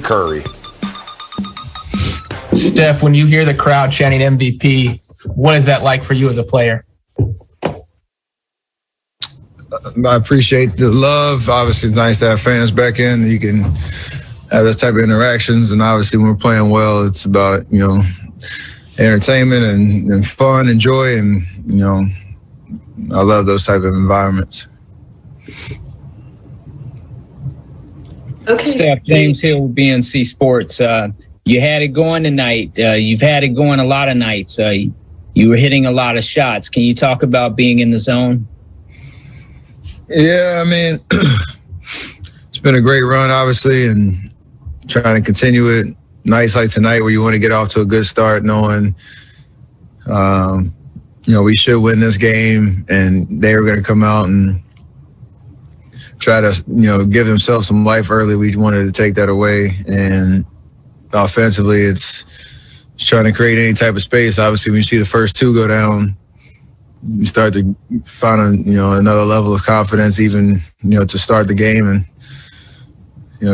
Curry. Steph, when you hear the crowd chanting MVP, what is that like for you as a player? I appreciate the love. Obviously, it's nice to have fans back in. You can have those type of interactions. And obviously, when we're playing well, it's about, entertainment and fun and joy. And, I love those type of environments. Okay. Steph, James Hill, BNC Sports. You had it going tonight. You've had it going a lot of nights. You were hitting a lot of shots. Can you talk about being in the zone? Yeah, I mean, it's been a great run, obviously, and trying to continue it. Nights like tonight where you want to get off to a good start knowing, we should win this game, and they were going to come out and try to, give themselves some life early. We wanted to take that away. And offensively, it's trying to create any type of space. Obviously, when you see the first two go down, you start to find another level of confidence even, to start the game and,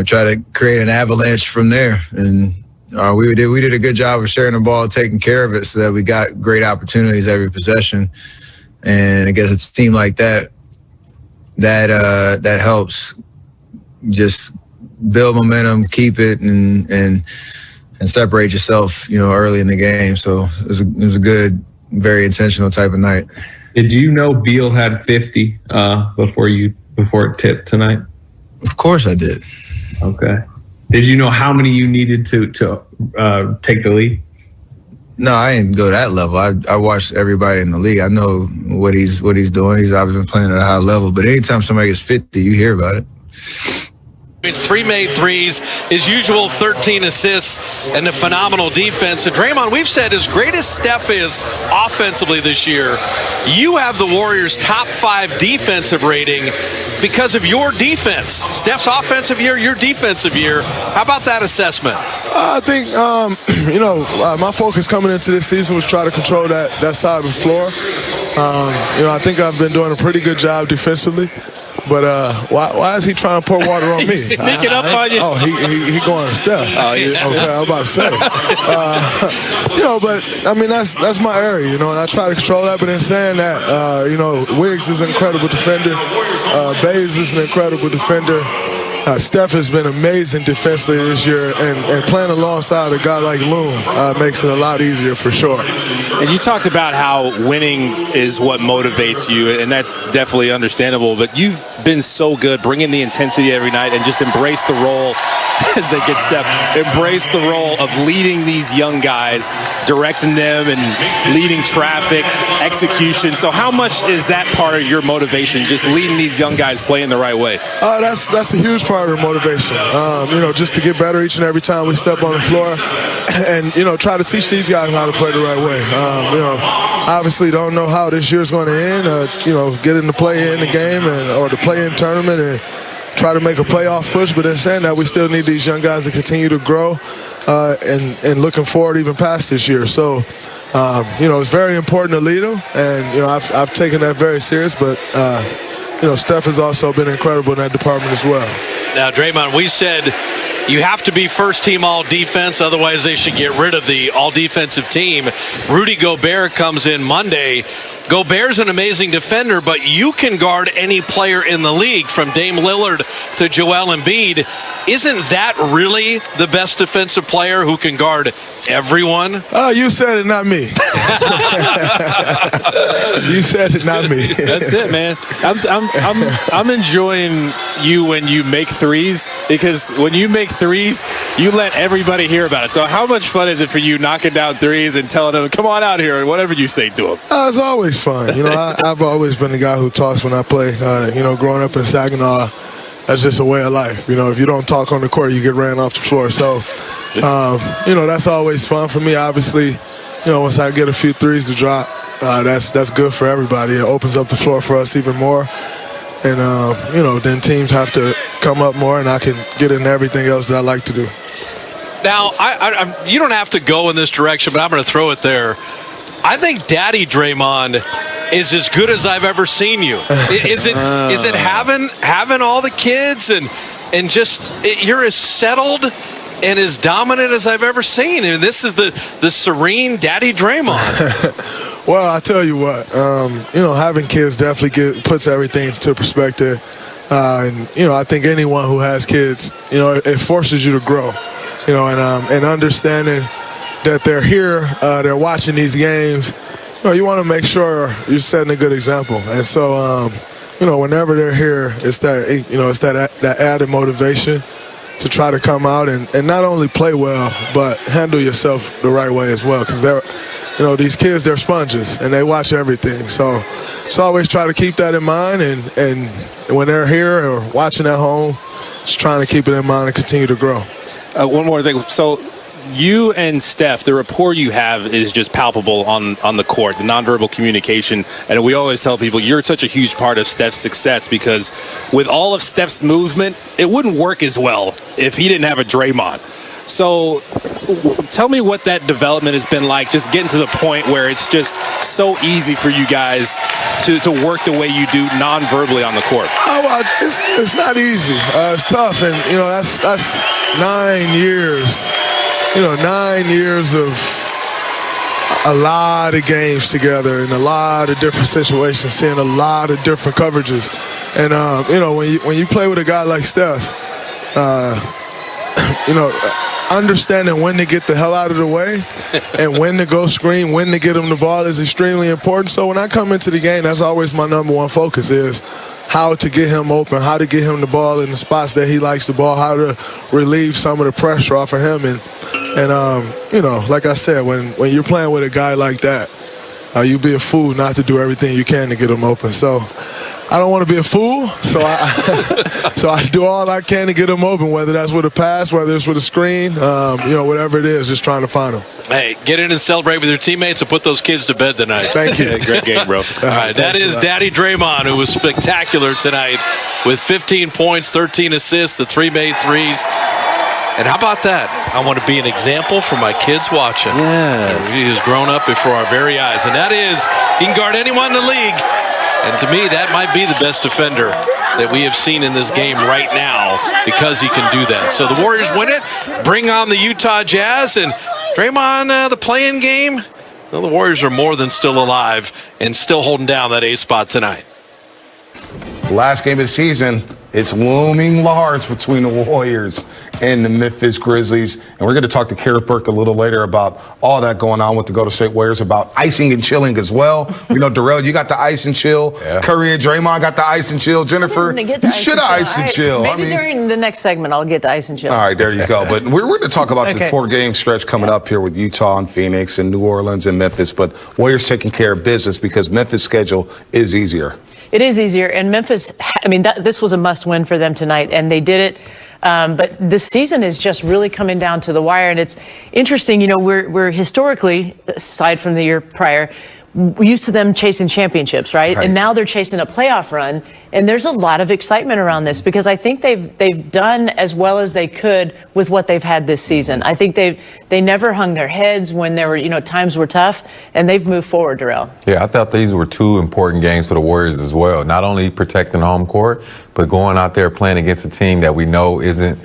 try to create an avalanche from there. And we did a good job of sharing the ball, taking care of it so that we got great opportunities every possession. And I guess it's a team like that helps just build momentum, keep it, and separate yourself, early in the game. So it was a good, very intentional type of night. Did you know Beal had 50 before it tipped tonight? Of course I did. Okay. Did you know how many you needed to take the lead? No, I didn't go that level. I watched everybody in the league. I know what he's doing. He's obviously been playing at a high level. But anytime somebody gets 50, you hear about it. It's 3 made threes, his usual 13 assists, and a phenomenal defense. And Draymond, we've said as great as Steph is offensively this year, you have the Warriors' top 5 defensive rating because of your defense. Steph's offensive year, your defensive year. How about that assessment? I think, my focus coming into this season was try to control that side of the floor. I think I've been doing a pretty good job defensively. But why is he trying to pour water on me? He's sneaking up on you. Oh, he going to Steph. Okay, I'm about to say. But I mean that's my area, and I try to control that. But in saying that, Wiggs is an incredible defender. Bays is an incredible defender. Steph has been amazing defensively this year, and playing alongside a guy like Loon makes it a lot easier for sure. And you talked about how winning is what motivates you, and that's definitely understandable, but you've been so good bringing the intensity every night and just embrace the role, as they get Steph, embrace the role of leading these young guys, directing them and leading traffic, execution. So how much is that part of your motivation, just leading these young guys playing the right way? That's a huge part of the motivation, just to get better each and every time we step on the floor and, try to teach these guys how to play the right way. Obviously don't know how this year's going to end, get in the play-in the game or the play-in tournament and try to make a playoff push. But in saying that, we still need these young guys to continue to grow and looking forward even past this year. So, it's very important to lead them, and, I've taken that very serious, but Steph has also been incredible in that department as well. Now, Draymond, we said you have to be first-team all-defense, otherwise they should get rid of the all-defensive team. Rudy Gobert comes in Monday. Gobert's an amazing defender, but you can guard any player in the league, from Dame Lillard to Joel Embiid. Isn't that really the best defensive player who can guard everyone? Oh, you said it, not me. You said it, not me. That's it, man. I'm enjoying you when you make threes, because when you make threes, you let everybody hear about it. So how much fun is it for you knocking down threes and telling them, come on out here, and whatever you say to them? It's always fun. I've always been the guy who talks when I play. Growing up in Saginaw, that's just a way of life. If you don't talk on the court, you get ran off the floor. So, that's always fun for me. Obviously, once I get a few threes to drop, that's good for everybody. It opens up the floor for us even more. And, then teams have to come up more, and I can get into everything else that I like to do. Now, you don't have to go in this direction, but I'm going to throw it there. I think Daddy Draymond is as good as I've ever seen you. Is it having all the kids and just you're as settled and as dominant as I've ever seen. And this is the serene Daddy Draymond. Well, I tell you what, having kids definitely puts everything to perspective. And I think anyone who has kids, it forces you to grow, and understanding that they're here, they're watching these games. You want to make sure you're setting a good example. And so, whenever they're here, it's that added motivation to try to come out and not only play well, but handle yourself the right way as well. Because these kids, they're sponges and they watch everything. So always try to keep that in mind. And when they're here or watching at home, just trying to keep it in mind and continue to grow. One more thing. So you and Steph, the rapport you have is just palpable on the court, the nonverbal communication. And we always tell people you're such a huge part of Steph's success because with all of Steph's movement, it wouldn't work as well if he didn't have a Draymond. So tell me what that development has been like, just getting to the point where it's just so easy for you guys to work the way you do non-verbally on the court. Oh, well, it's not easy. It's tough. And, that's 9 years. 9 years of a lot of games together in a lot of different situations, seeing a lot of different coverages. And, when you play with a guy like Steph, understanding when to get the hell out of the way and when to go screen, when to get him the ball is extremely important. So when I come into the game, that's always my number one focus is how to get him open, how to get him the ball in the spots that he likes the ball, how to relieve some of the pressure off of him. And like I said, when you're playing with a guy like that, you'd be a fool not to do everything you can to get him open. So I don't want to be a fool, so I do all I can to get him open, whether that's with a pass, whether it's with a screen, whatever it is, just trying to find him. Hey, get in and celebrate with your teammates and put those kids to bed tonight. Thank you. Great game, bro. All right, that is Daddy Draymond, who was spectacular tonight with 15 points, 13 assists, the 3 made threes. And how about that? I want to be an example for my kids watching. Yes. He has grown up before our very eyes. And that is, he can guard anyone in the league. And to me, that might be the best defender that we have seen in this game right now because he can do that. So the Warriors win it, bring on the Utah Jazz, and Draymond, the play-in game. Well, the Warriors are more than still alive and still holding down that A spot tonight. Last game of the season, it's looming large between the Warriors and the Memphis Grizzlies. And we're going to talk to Garrett Burke a little later about all that going on with the Golden State Warriors, about icing and chilling as well. Darrell, you got the ice and chill. Yeah. Curry and Draymond got the ice and chill. Jennifer, you should have ice and chill. Maybe during the next segment, I'll get the ice and chill. All right, there you go. But we're going to talk about the 4-game stretch coming up here with Utah and Phoenix and New Orleans and Memphis. But Warriors taking care of business because Memphis' schedule is easier. It is easier. And Memphis, this was a must-win for them tonight, and they did it. But this season is just really coming down to the wire. And it's interesting, we're historically, aside from the year prior, we're used to them chasing championships, right? And now they're chasing a playoff run. And there's a lot of excitement around this because I think they've done as well as they could with what they've had this season. I think they never hung their heads when there were, times were tough, and they've moved forward, Darrell. Yeah, I thought these were 2 important games for the Warriors as well. Not only protecting home court, but going out there playing against a team that we know isn't,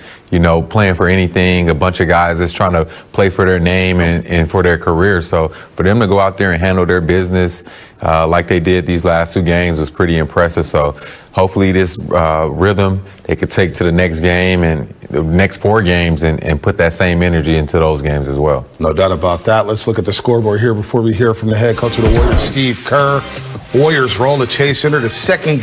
playing for anything, a bunch of guys that's trying to play for their name and for their career. So for them to go out there and handle their business like they did these last 2 games was pretty impressive. So hopefully this rhythm they could take to the next game and the next 4 games and put that same energy into those games as well. No doubt about that. Let's look at the scoreboard here before we hear from the head coach of the Warriors, Steve Kerr. Warriors roll to Chase Center, the second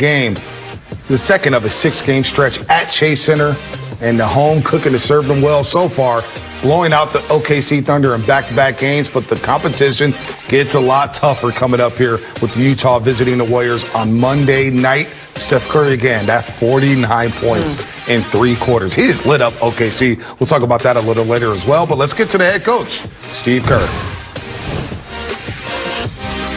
of a 6-game stretch at Chase Center. And the home cooking has served them well so far, blowing out the OKC Thunder in back-to-back games. But the competition gets a lot tougher coming up here with Utah visiting the Warriors on Monday night. Steph Curry again, that 49 points in 3 quarters. He just lit up OKC. We'll talk about that a little later as well. But let's get to the head coach, Steve Kerr.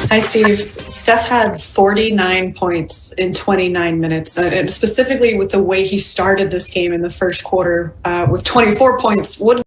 Hi, Steve. Steph had 49 points in 29 minutes, and specifically with the way he started this game in the first quarter with 24 points. What